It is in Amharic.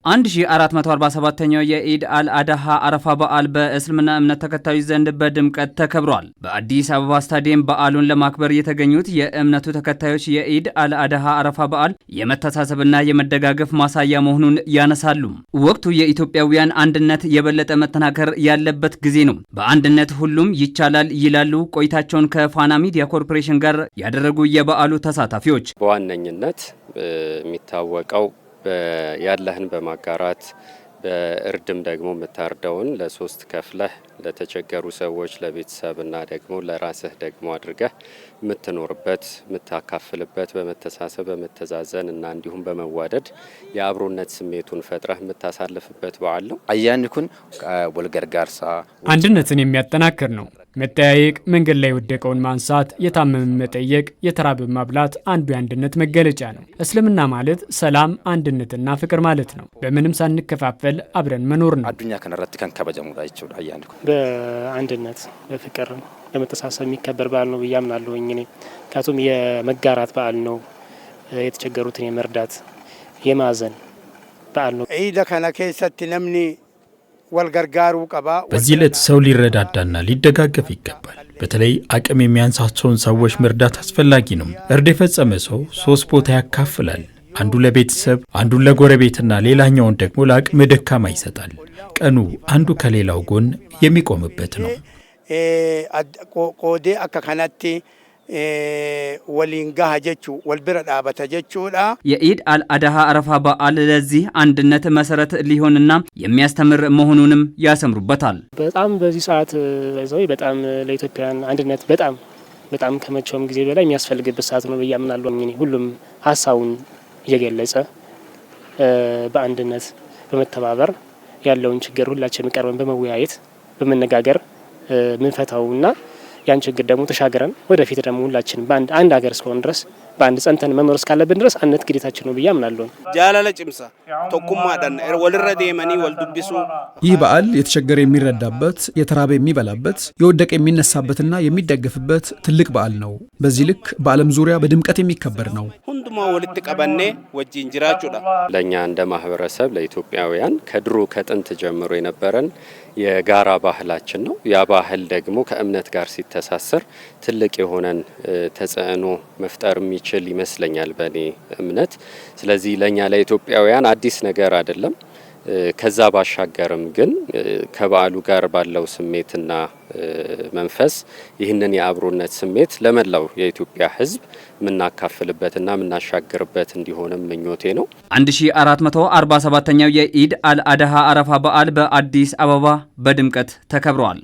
1447ኛው የኢድ አልአድሃ አረፋ በዓል በእስልምና እምነት ተከታዮች ዘንድ በድምቀት ተከብሯል። በአዲስ አበባ ስታዲየም በዓሉን ለማክበር የተገኙት የእምነቱ ተከታዮች የኢድ አልአድሃ አረፋ በዓል የመተሳሰብና የመደጋገፍ ማሳያ መሆኑን ያነሳሉ። ወቅቱ የኢትዮጵያውያን አንድነት የበለጠ መጠናከር ያለበት ጊዜ ነው። በአንድነት ሁሉም ይቻላል ይላሉ ቆይታቸውን ከፋና ሚዲያ ኮርፖሬሽን ጋር ያደረጉ የበዓሉ ተሳታፊዎች። በዋነኝነት የሚታወቀው ያለህን በማጋራት በእርድም ደግሞ የምታርደውን ለሶስት ከፍለህ ለተቸገሩ ሰዎች ለቤተሰብና ደግሞ ለራስህ ደግሞ አድርገህ የምትኖርበት የምታካፍልበት በመተሳሰብ በመተዛዘን እና እንዲሁም በመዋደድ የአብሮነት ስሜቱን ፈጥረህ የምታሳልፍበት በዓል ነው። አያንኩን ወልገርጋርሳ አንድነትን የሚያጠናክር ነው። መጠያየቅ፣ መንገድ ላይ የወደቀውን ማንሳት፣ የታመመ መጠየቅ፣ የተራበ ማብላት አንዱ የአንድነት መገለጫ ነው። እስልምና ማለት ሰላም፣ አንድነትና ፍቅር ማለት ነው። በምንም ሳንከፋፈል አብረን መኖር ነው። አዱኛ ከነረት ከን ከበጀሙ ዳይቸው አያንኩ በአንድነት በፍቅር በመተሳሰብ የሚከበር በዓል ነው ብዬ አምናለሁ። እኔ ምክንያቱም የመጋራት በዓል ነው። የተቸገሩትን የመርዳት የማዘን በዓል ነው። ኢደ ከነ ከሰት ነምኒ ወልገርጋሩ ቀባ በዚህ ዕለት ሰው ሊረዳዳና ሊደጋገፍ ይገባል። በተለይ አቅም የሚያንሳቸውን ሰዎች መርዳት አስፈላጊ ነው። እርድ የፈጸመ ሰው 3 ቦታ ያካፍላል። አንዱ ለቤተሰብ፣ አንዱን ለጎረቤትና ሌላኛውን ደግሞ ለአቅመ ደካማ ይሰጣል። ቀኑ አንዱ ከሌላው ጎን የሚቆምበት ነው። ቆዴ አከከናቲ ወሊንጋ ጀቹ ወልብረ ዳበተ ጀቹዳ የኢድ አልአድሃ አረፋ በዓል ለዚህ አንድነት መሰረት ሊሆንና የሚያስተምር መሆኑንም ያሰምሩበታል። በጣም በዚህ ሰዓት በጣም ለኢትዮጵያን አንድነት በጣም ከመቼውም ጊዜ በላይ የሚያስፈልግበት ሰዓት ነው ብዬ አምናለሁ። ሁሉም ሀሳቡን እየገለጸ በአንድነት በመተባበር ያለውን ችግር ሁላችንም ቀርበን በመወያየት በመነጋገር ምንፈታውና ያን ችግር ደግሞ ተሻገረን ወደፊት ደግሞ ሁላችንም በአንድ ሀገር እስከሆነ ድረስ በአንድ ጸንተን መኖር እስካለብን ድረስ አንድነት ግዴታችን ነው ብዬ አምናለሁ። ጃላለ ጭምሳ ቶኩማ ዳን ወልረደ የመኒ ወልዱብሱ ይህ በዓል የተቸገረ የሚረዳበት፣ የተራበ የሚበላበት፣ የወደቀ የሚነሳበትና የሚደገፍበት ትልቅ በዓል ነው። በዚህ ልክ በዓለም ዙሪያ በድምቀት የሚከበር ነው። ሁንዱማ ወልት ቀበኔ ወጂን ጅራቹዳ ለኛ እንደ ማህበረሰብ ለኢትዮጵያውያን ከድሮ ከጥንት ጀምሮ የነበረን የጋራ ባህላችን ነው። ያ ባህል ደግሞ ከእምነት ጋር ሲተሳሰር ትልቅ የሆነን ተጽዕኖ መፍጠር የሚችል ይመስለኛል በእኔ እምነት። ስለዚህ ለኛ ለኢትዮጵያውያን አዲስ ነገር አይደለም። ከዛ ባሻገርም ግን ከበዓሉ ጋር ባለው ስሜትና መንፈስ ይህንን የአብሮነት ስሜት ለመላው የኢትዮጵያ ሕዝብ ምናካፍልበትና ምናሻገርበት እንዲሆንም ምኞቴ ነው። 1447ኛው የኢድ አልአድሃ አረፋ በዓል በአዲስ አበባ በድምቀት ተከብሯል።